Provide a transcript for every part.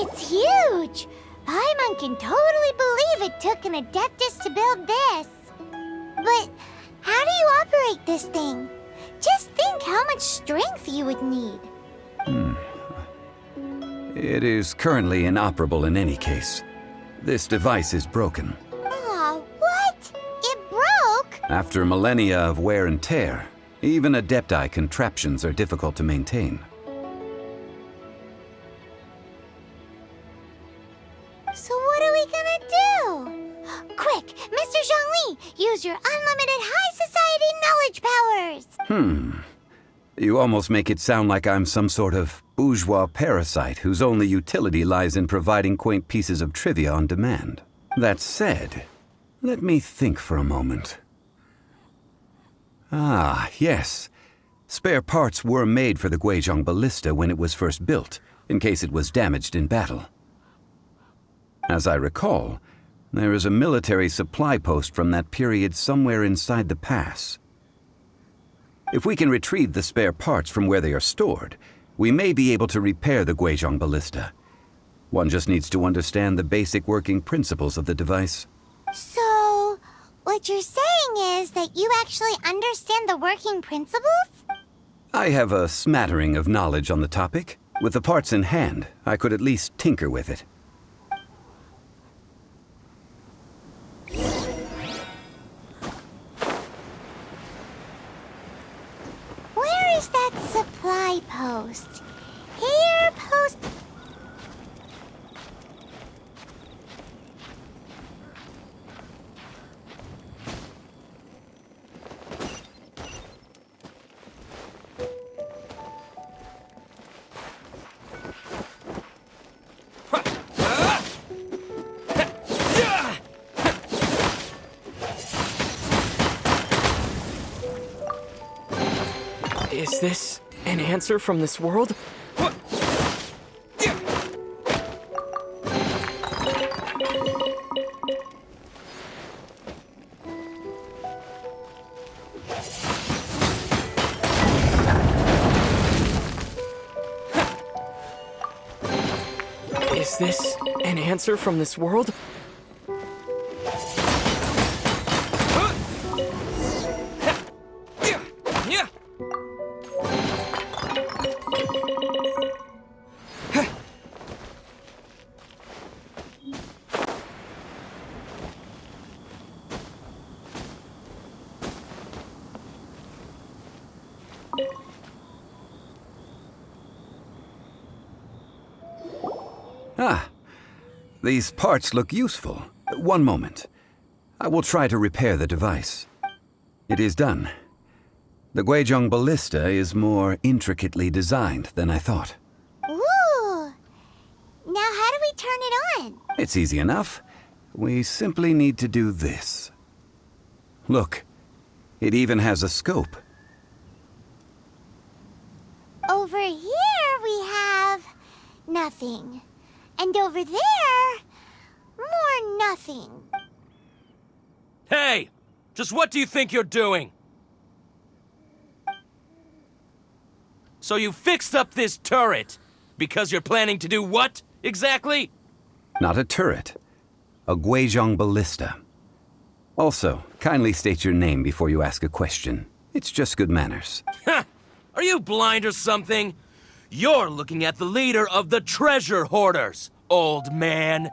It's huge! Paimon can totally believe it took an Adeptus to build this. But how do you operate this thing? Just think how much strength you would need. It is currently inoperable in any case. This device is broken. Aw, what? It broke? After millennia of wear and tear, even Adepti contraptions are difficult to maintain. So what are we gonna do? Quick, Mr. Zhongli, use your unlimited high society knowledge powers! You almost make it sound like I'm some sort of bourgeois parasite whose only utility lies in providing quaint pieces of trivia on demand. That said, let me think for a moment. Ah, yes. Spare parts were made for the Guizhong Ballista when it was first built, in case it was damaged in battle. As I recall, there is a military supply post from that period somewhere inside the pass. If we can retrieve the spare parts from where they are stored, we may be able to repair the Guizhong Ballista. One just needs to understand the basic working principles of the device. So, what you're saying is that you actually understand the working principles? I have a smattering of knowledge on the topic. With the parts in hand, I could at least tinker with it. Where is that supply post? Here, post... Is this an answer from this world? Is this an answer from this world? Ah, these parts look useful. One moment. I will try to repair the device. It is done. The Guizhong Ballista is more intricately designed than I thought. Ooh! Now how do we turn it on? It's easy enough. We simply need to do this. Look, it even has a scope. Over here we have... nothing. And over there... more nothing. Hey! Just what do you think you're doing? So you fixed up this turret because you're planning to do what, exactly? Not a turret. A Guizhong Ballista. Also, kindly state your name before you ask a question. It's just good manners. Ha! Are you blind or something? You're looking at the leader of the treasure hoarders, old man.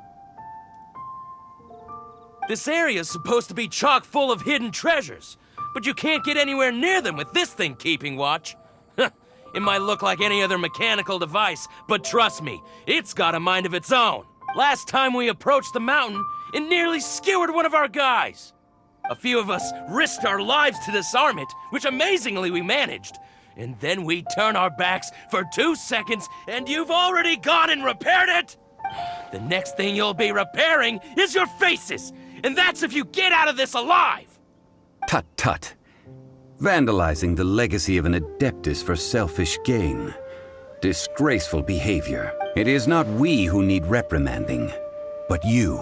This area's supposed to be chock full of hidden treasures, but you can't get anywhere near them with this thing keeping watch. It might look like any other mechanical device, but trust me, it's got a mind of its own. Last time we approached the mountain, it nearly skewered one of our guys. A few of us risked our lives to disarm it, which amazingly we managed. And then we turn our backs for 2 seconds, and you've already gone and repaired it! The next thing you'll be repairing is your faces! And that's if you get out of this alive! Tut tut. Vandalizing the legacy of an Adeptus for selfish gain. Disgraceful behavior. It is not we who need reprimanding, but you.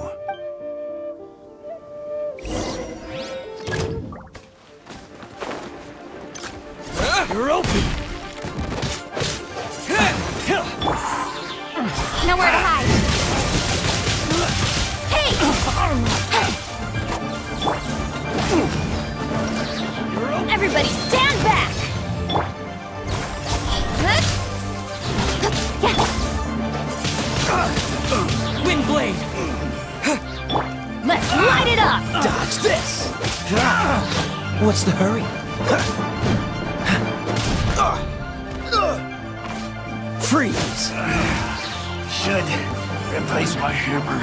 You're open! Nowhere to hide. Wind blade! Let's light it up! Dodge this! What's the hurry? Freeze! Should replace my hammer.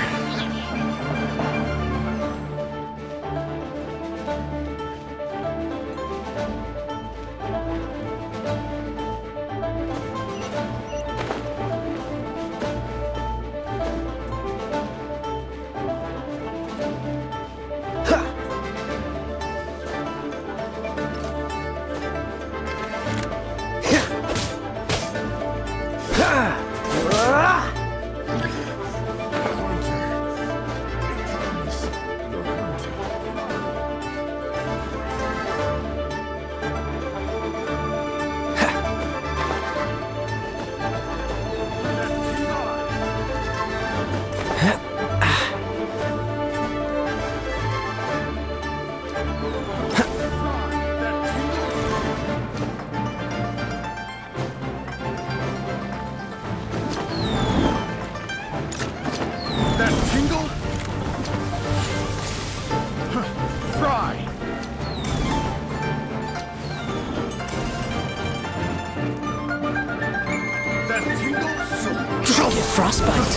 Frostbite!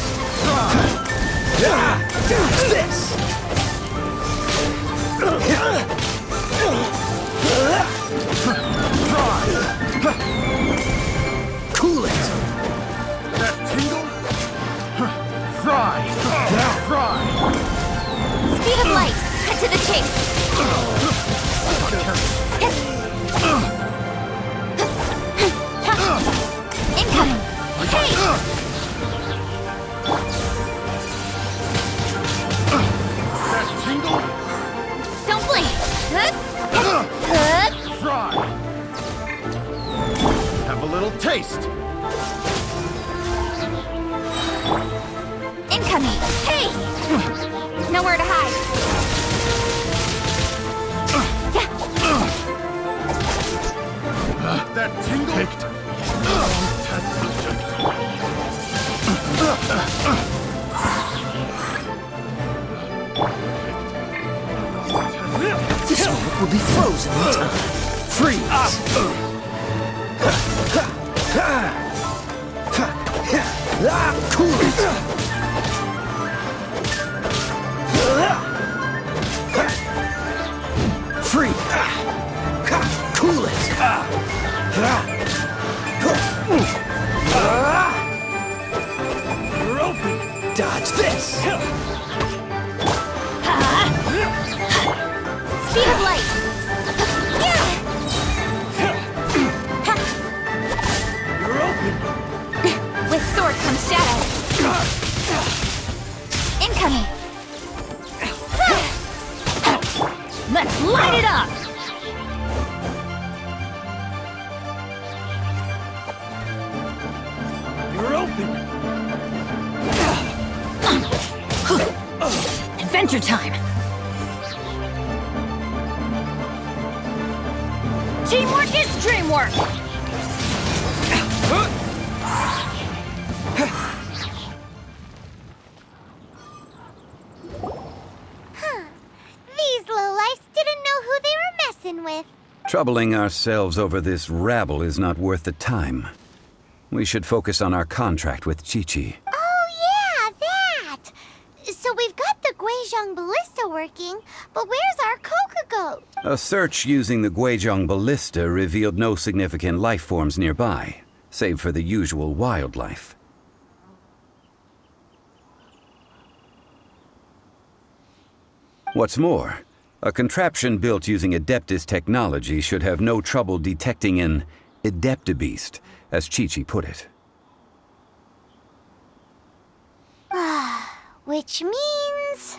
Dodge this! Cool it! That tingle? Fry! Fry! Speed of light. Cut to the chase. Incoming. Hey! That tingle? Don't blink. Fry! Have a little taste. Incoming. Hey! Nowhere to hide. That tingle? This one will be frozen in time. Freeze! Cool it! Free! Cool it! You're open! Dodge this! Speed of light. You're open! With sword comes shadow. Incoming. Let's light it up! You're open! Adventure time! Teamwork is dreamwork! These lowlifes didn't know who they were messing with. Troubling ourselves over this rabble is not worth the time. We should focus on our contract with Chi-Chi. Oh yeah, that! So we've got the Guizhong Ballista working, but where's our Coca Goat? A search using the Guizhong Ballista revealed no significant life forms nearby, save for the usual wildlife. What's more, a contraption built using Adeptus technology should have no trouble detecting an Adeptabeast, as Chi-Chi put it. Which means...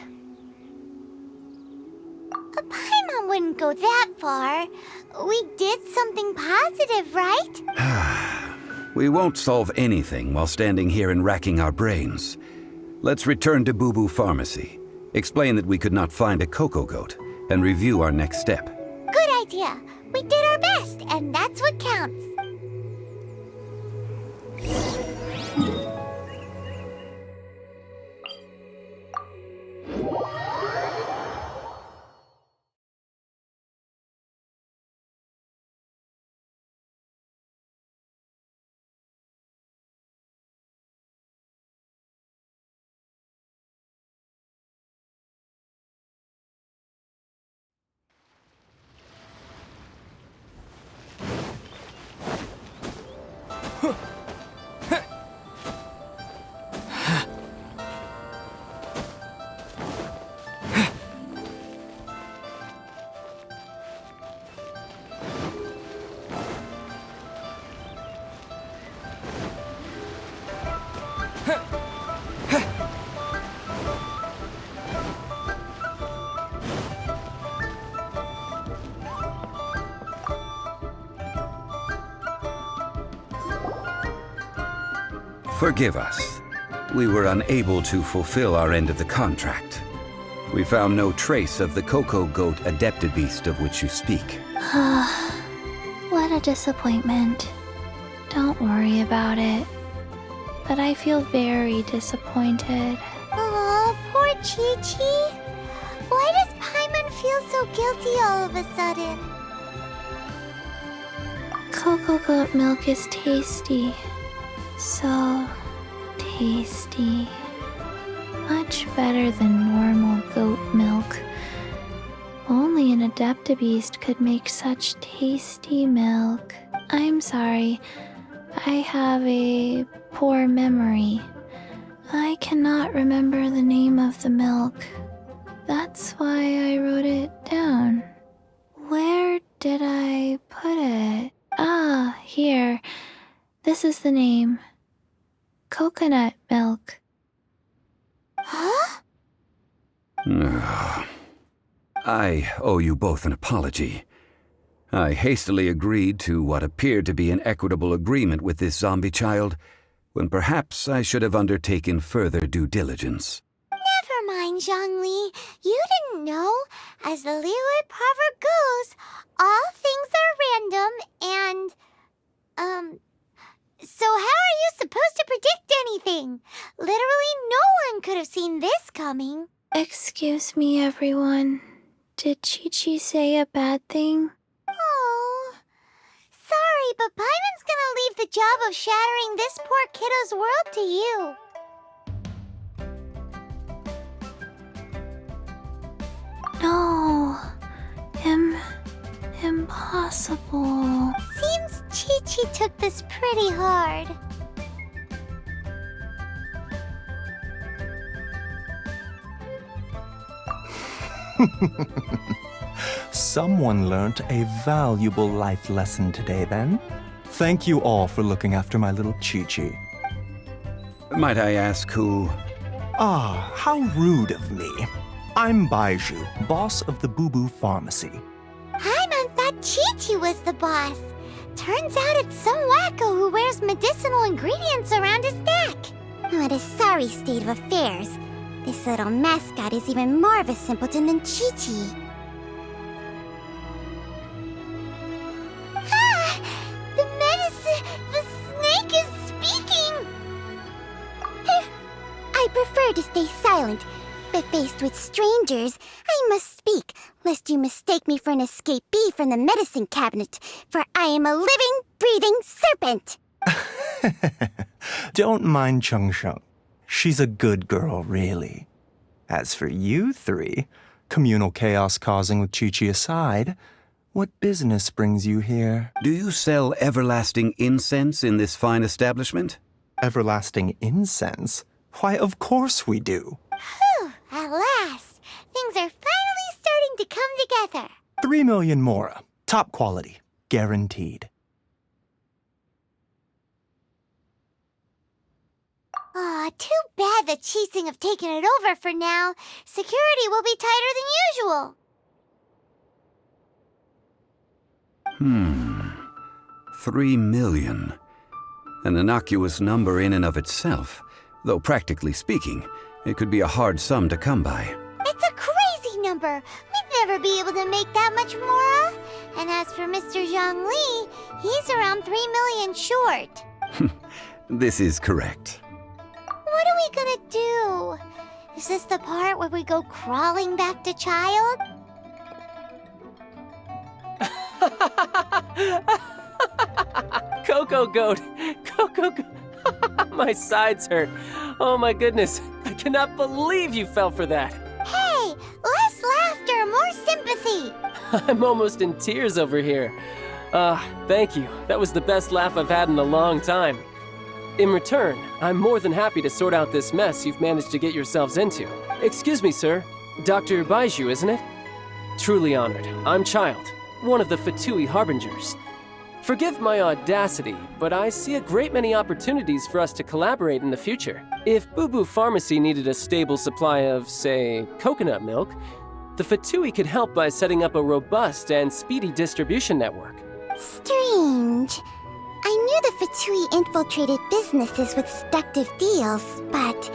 Paimon wouldn't go that far. We did something positive, right? We won't solve anything while standing here and racking our brains. Let's return to Boo Boo Pharmacy, explain that we could not find a Coco Goat, and review our next step. Good idea. We did our best, and that's what counts. Forgive us. We were unable to fulfill our end of the contract. We found no trace of the Cocoa Goat adapted beast of which you speak. What a disappointment. Don't worry about it. But I feel very disappointed. Oh, poor Chi-Chi. Why does Paimon feel so guilty all of a sudden? Cocoa Goat milk is tasty. So tasty. Much better than normal goat milk. Only an Adaptabeast could make such tasty milk. I'm sorry. I have a poor memory. I cannot remember the name of the milk. That's why I wrote it down. Where did I put it? Ah, here. This is the name. Coconut milk. Huh? I owe you both an apology. I hastily agreed to what appeared to be an equitable agreement with this zombie child, when perhaps I should have undertaken further due diligence. Never mind, Zhongli. You didn't know. As the Liyue proverb goes, all things are random and, so how are you supposed to predict anything? Literally no one could have seen this coming. Excuse me, everyone. Did Chi-Chi say a bad thing? Oh, sorry, but Paimon's gonna leave the job of shattering this poor kiddo's world to you. No, impossible. Seems Chi-Chi took this pretty hard. Someone learnt a valuable life lesson today, then. Thank you all for looking after my little Chi-Chi. Might I ask who? Ah, how rude of me. I'm Baiju, boss of the Boo Boo Pharmacy. Paimon thought Chi-Chi was the boss. Turns out it's some wacko who wears medicinal ingredients around his neck. What a sorry state of affairs. This little mascot is even more of a simpleton than Chi-Chi. Ah! The medicine... the snake is speaking! I prefer to stay silent, but faced with strangers, I must speak, lest you mistake me for an escapee from the medicine cabinet, for I am a living, breathing serpent! Don't mind Chung Sheng. She's a good girl, really. As for you three, communal chaos causing with Chi-Chi aside, what business brings you here? Do you sell everlasting incense in this fine establishment? Everlasting incense? Why, of course we do. Whew, at last! Things are finally starting to come together. 3 million mora. Top quality. Guaranteed. Aw, too bad the Chising have taken it over for now. Security will be tighter than usual. 3 million. An innocuous number in and of itself, though practically speaking, it could be a hard sum to come by. It's a crazy number. We'd never be able to make that much mora. And as for Mr. Zhongli, he's around 3 million short. This is correct. What are we gonna do? Is this the part where we go crawling back to child? Cocoa Goat! Cocoa Goat! My sides hurt. Oh my goodness. I cannot believe you fell for that. Hey, less laughter, more sympathy. I'm almost in tears over here. Thank you. That was the best laugh I've had in a long time. In return, I'm more than happy to sort out this mess you've managed to get yourselves into. Excuse me, sir. Dr. Baiju, isn't it? Truly honored. I'm Child, one of the Fatui Harbingers. Forgive my audacity, but I see a great many opportunities for us to collaborate in the future. If Boo Boo Pharmacy needed a stable supply of, say, coconut milk, the Fatui could help by setting up a robust and speedy distribution network. Strange. I knew the Fatui infiltrated businesses with seductive deals, but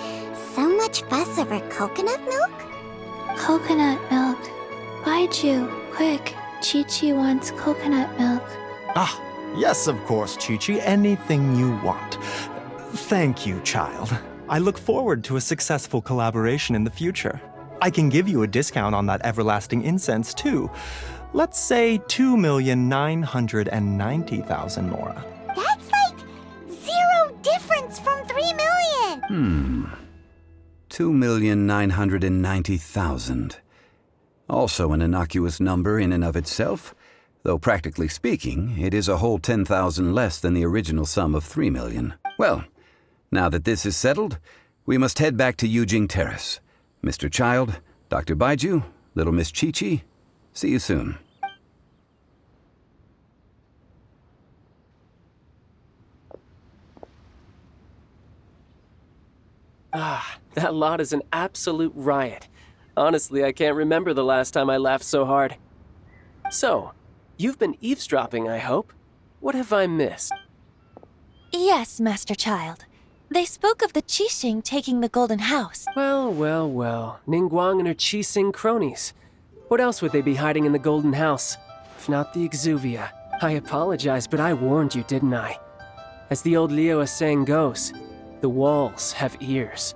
so much fuss over coconut milk? Coconut milk. Baiju, quick. Chi-Chi wants coconut milk. Ah, yes, of course, Chi-Chi. Anything you want. Thank you, child. I look forward to a successful collaboration in the future. I can give you a discount on that everlasting incense, too. Let's say 2,990,000 Mora. That's like zero difference from 3 million! 2,990,000. Also an innocuous number in and of itself, though practically speaking, it is a whole 10,000 less than the original sum of 3 million. Well, now that this is settled, we must head back to Yujing Terrace. Mr. Child, Dr. Baiju, little Miss Chi-Chi, see you soon. Ah, that lot is an absolute riot. Honestly, I can't remember the last time I laughed so hard. So, you've been eavesdropping, I hope? What have I missed? Yes, Master Child. They spoke of the Qixing taking the Golden House. Well, well, well. Ningguang and her Qixing cronies. What else would they be hiding in the Golden House? If not the Exuvia. I apologize, but I warned you, didn't I? As the old Liu saying goes, the walls have ears.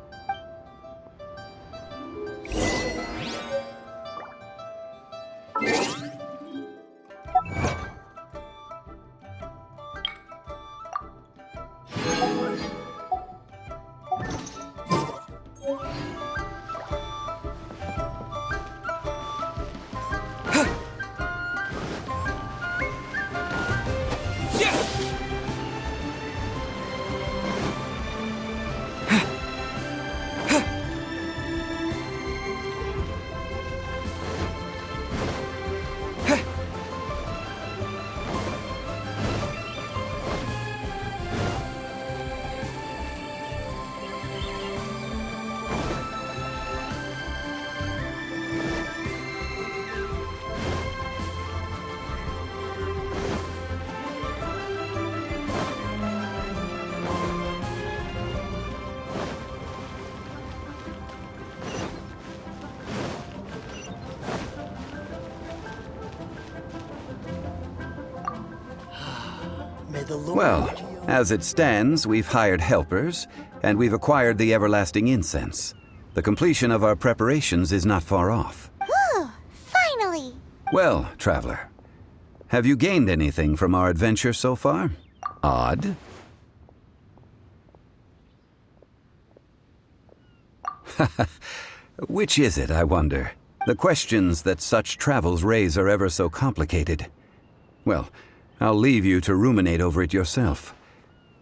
Well, as it stands, we've hired helpers, and we've acquired the everlasting incense. The completion of our preparations is not far off. Whew, finally! Well, traveler, have you gained anything from our adventure so far? Odd? Which is it, I wonder? The questions that such travels raise are ever so complicated. Well, I'll leave you to ruminate over it yourself.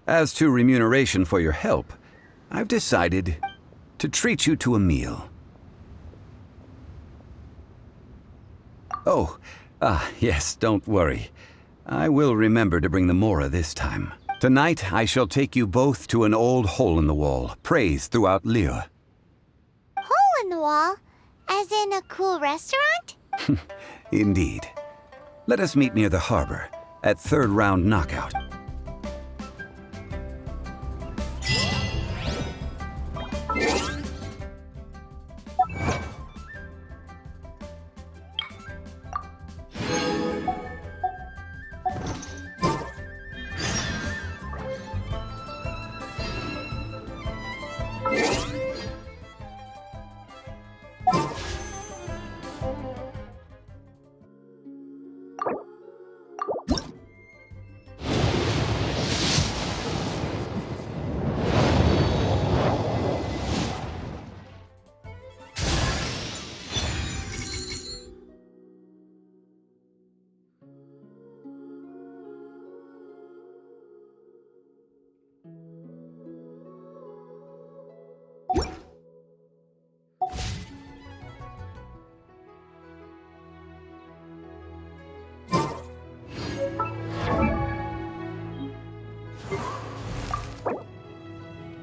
As to remuneration for your help, I've decided to treat you to a meal. Oh, yes, don't worry. I will remember to bring the Mora this time. Tonight, I shall take you both to an old hole-in-the-wall, praised throughout Liu. Hole in the wall? As in a cool restaurant? Indeed. Let us meet near the harbor, at third round knockout.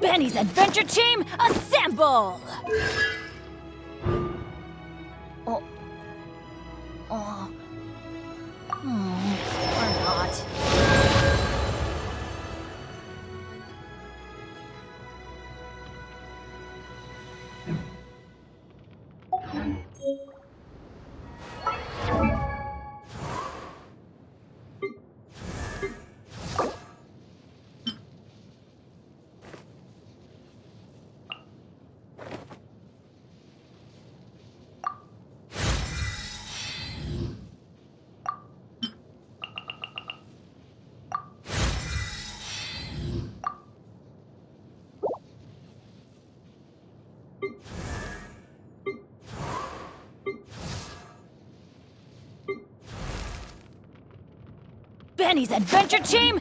Benny's adventure team, assemble! Oh. Oh. Or not. Benny's adventure team,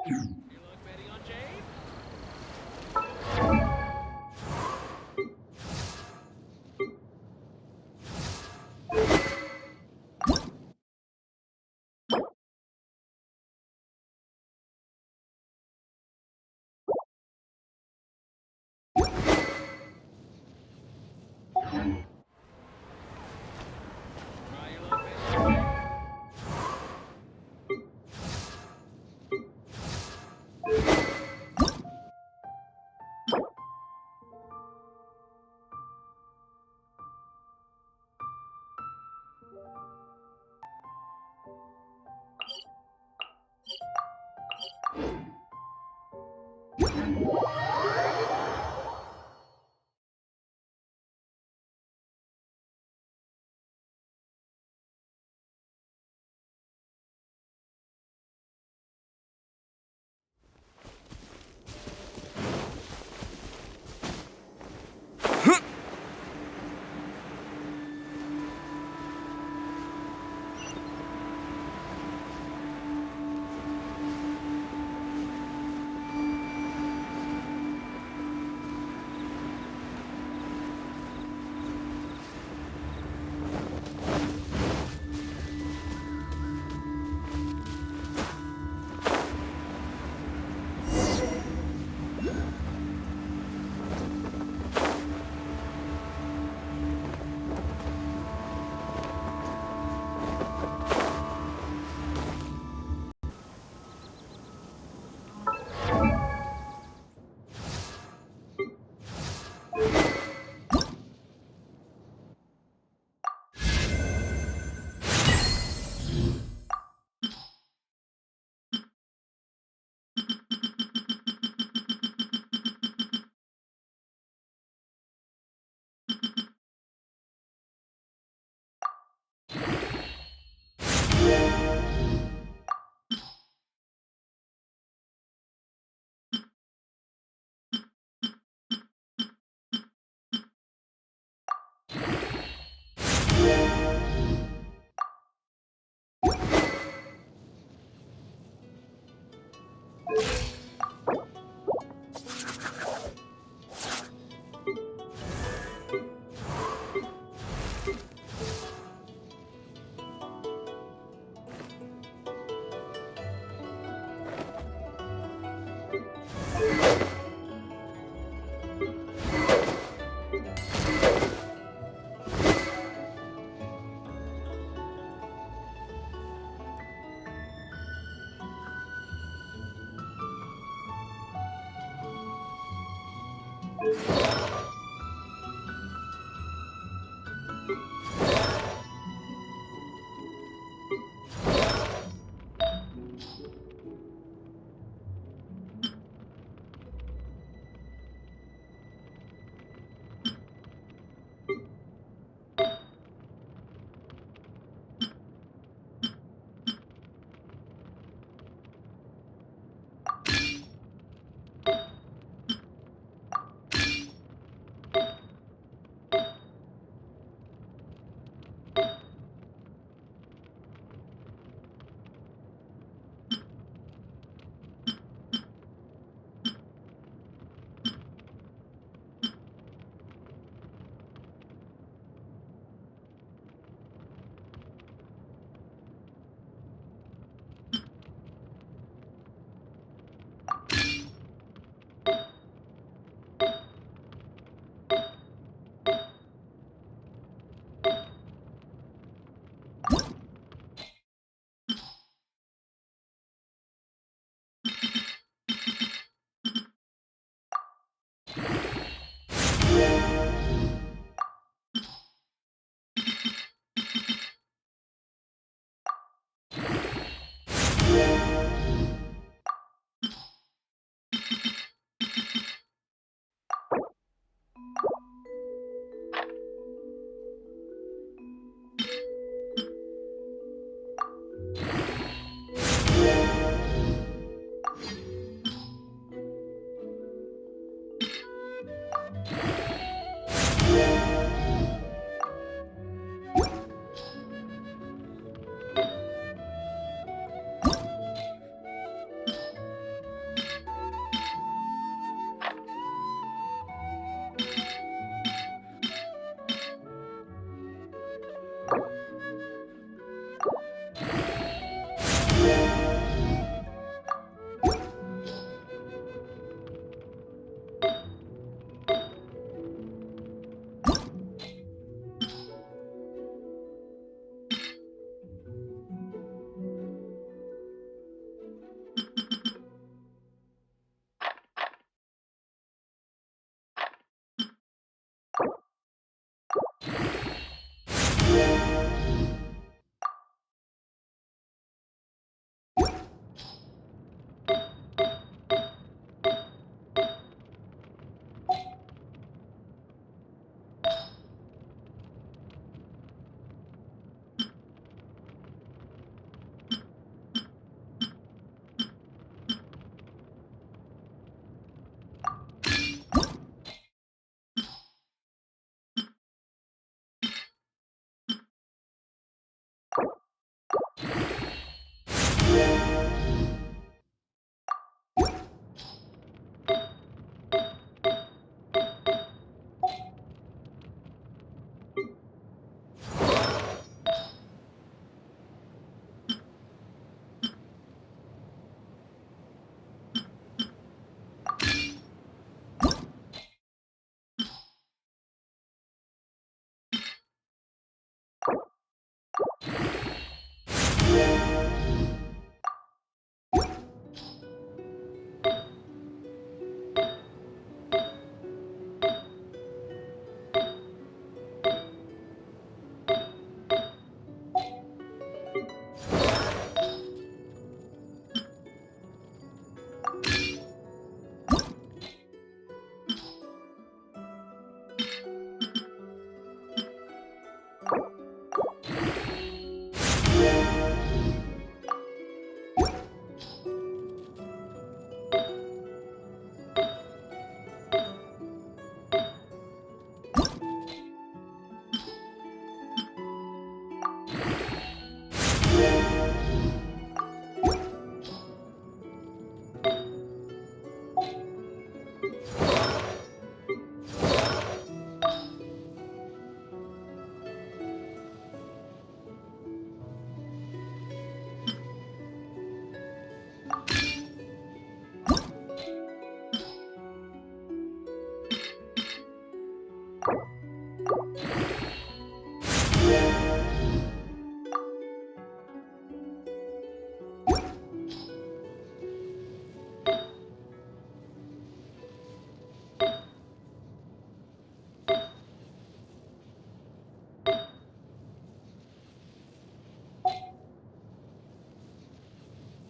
luck betting on Jade? Try your luck betting on Jade?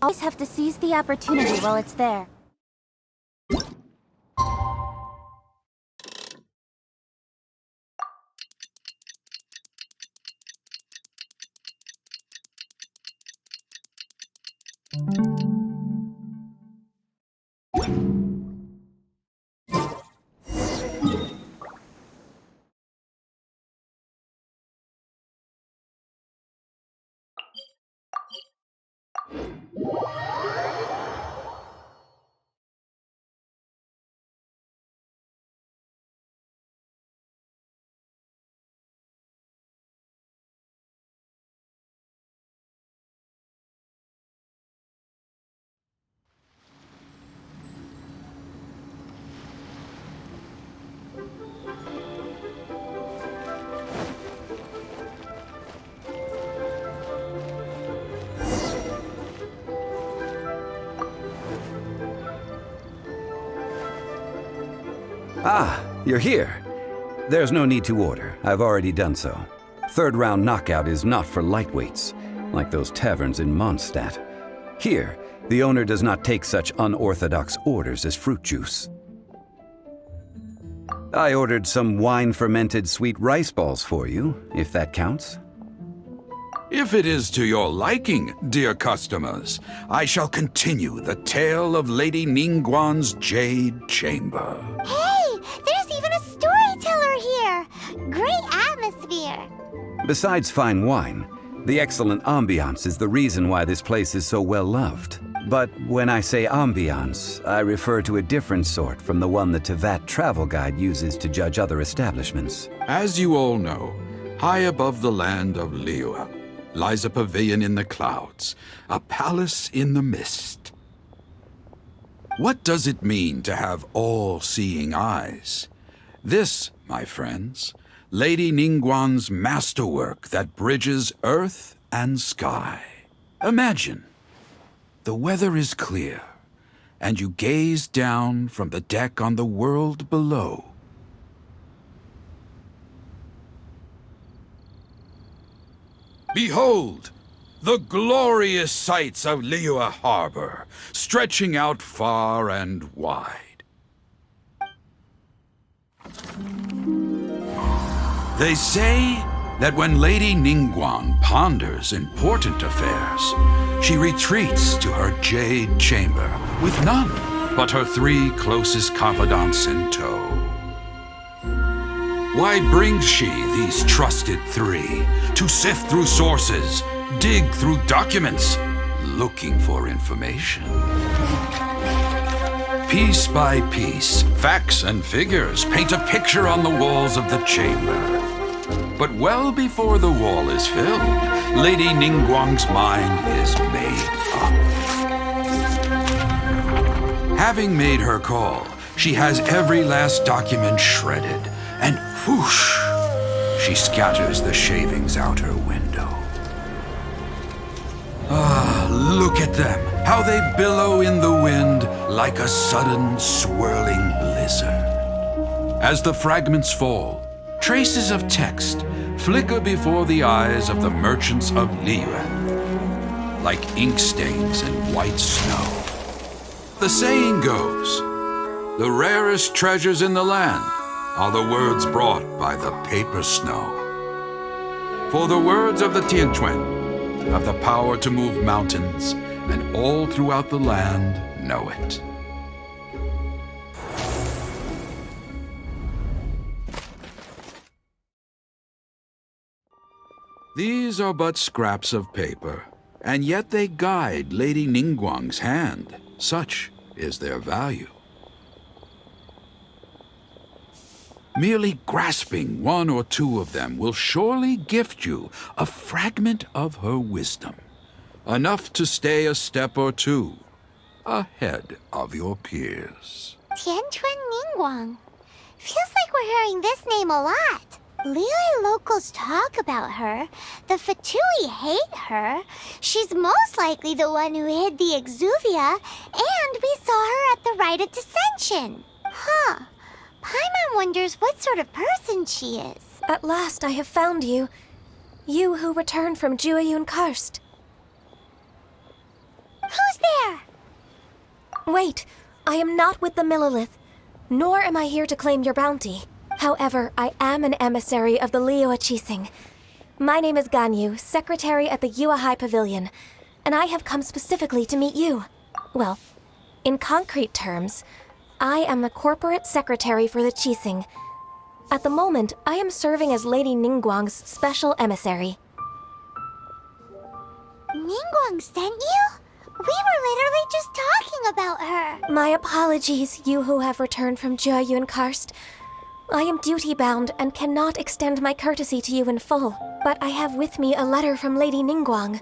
always have to seize the opportunity while it's there. Ah, you're here. There's no need to order. I've already done so. Third round knockout is not for lightweights, like those taverns in Mondstadt. Here, the owner does not take such unorthodox orders as fruit juice. I ordered some wine-fermented sweet rice balls for you, if that counts. If it is to your liking, dear customers, I shall continue the tale of Lady Ningguang's Jade Chamber. Hey, there's even a storyteller here! Great atmosphere! Besides fine wine, the excellent ambiance is the reason why this place is so well loved. But when I say ambiance, I refer to a different sort from the one the Tevat travel guide uses to judge other establishments. As you all know, high above the land of Liyue lies a pavilion in the clouds, a palace in the mist. What does it mean to have all-seeing eyes? This, my friends, Lady Ningguang's masterwork that bridges earth and sky. Imagine, the weather is clear, and you gaze down from the deck on the world below. Behold, the glorious sights of Liyue Harbor, stretching out far and wide. They say that when Lady Ningguang ponders important affairs, she retreats to her Jade Chamber with none but her 3 closest confidants in tow. Why brings she these trusted 3 to sift through sources, dig through documents, looking for information? Piece by piece, facts and figures paint a picture on the walls of the chamber. But well before the wall is filled, Lady Ningguang's mind is made up. Having made her call, she has every last document shredded, and whoosh, she scatters the shavings out her window. Ah, look at them, how they billow in the wind like a sudden swirling blizzard. As the fragments fall, traces of text flicker before the eyes of the merchants of Liyue, like ink stains in white snow. The saying goes, the rarest treasures in the land are the words brought by the paper snow. For the words of the Tianquan have the power to move mountains, and all throughout the land know it. These are but scraps of paper, and yet they guide Lady Ningguang's hand. Such is their value. Merely grasping 1 or 2 of them will surely gift you a fragment of her wisdom, enough to stay a step or 2 ahead of your peers. Tianquan Ningguang. Feels like we're hearing this name a lot. Liyue locals talk about her. The Fatui hate her. She's most likely the one who hid the Exuvia, and we saw her at the Rite of Dissension. Huh. Paimon wonders what sort of person she is. At last I have found you. You who returned from Jueyun Karst. Who's there? Wait, I am not with the Millilith, nor am I here to claim your bounty. However, I am an emissary of the Liyue Qixing. My name is Ganyu, secretary at the Yuehai Pavilion, and I have come specifically to meet you. Well, in concrete terms, I am the corporate secretary for the Qixing. At the moment, I am serving as Lady Ningguang's special emissary. Ningguang sent you? We were literally just talking about her. My apologies, you who have returned from Jueyun Karst. I am duty-bound and cannot extend my courtesy to you in full, but I have with me a letter from Lady Ningguang.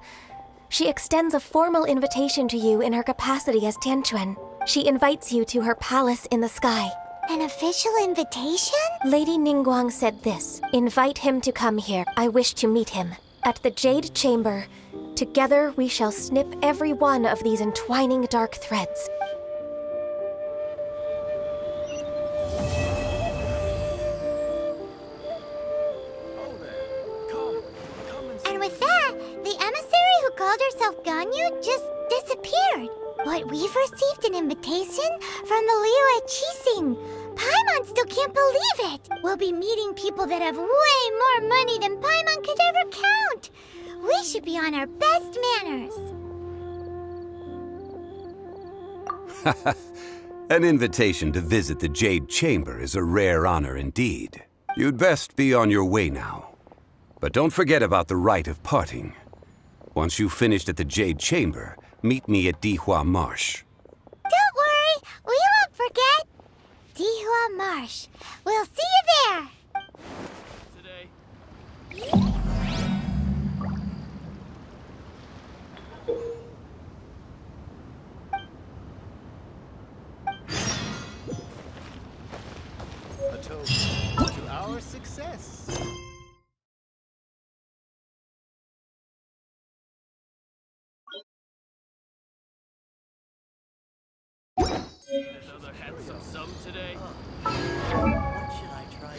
She extends a formal invitation to you in her capacity as Tianquan. She invites you to her palace in the sky. An official invitation? Lady Ningguang said this. Invite him to come here. I wish to meet him. At the Jade Chamber, together we shall snip every one of these entwining dark threads. And with that, the emissary who called herself Ganyu just disappeared. But we've received an invitation from the Liyue Qixing. Paimon still can't believe it. We'll be meeting people that have way more money than Paimon could ever count. We should be on our best manners. An invitation to visit the Jade Chamber is a rare honor indeed. You'd best be on your way now. But don't forget about the rite of parting. Once you've finished at the Jade Chamber, meet me at Dihua Marsh. Don't worry, we won't forget. Dihua Marsh. We'll see you there. A toast to our success. Another handsome sum today. What should I try?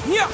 Yeah!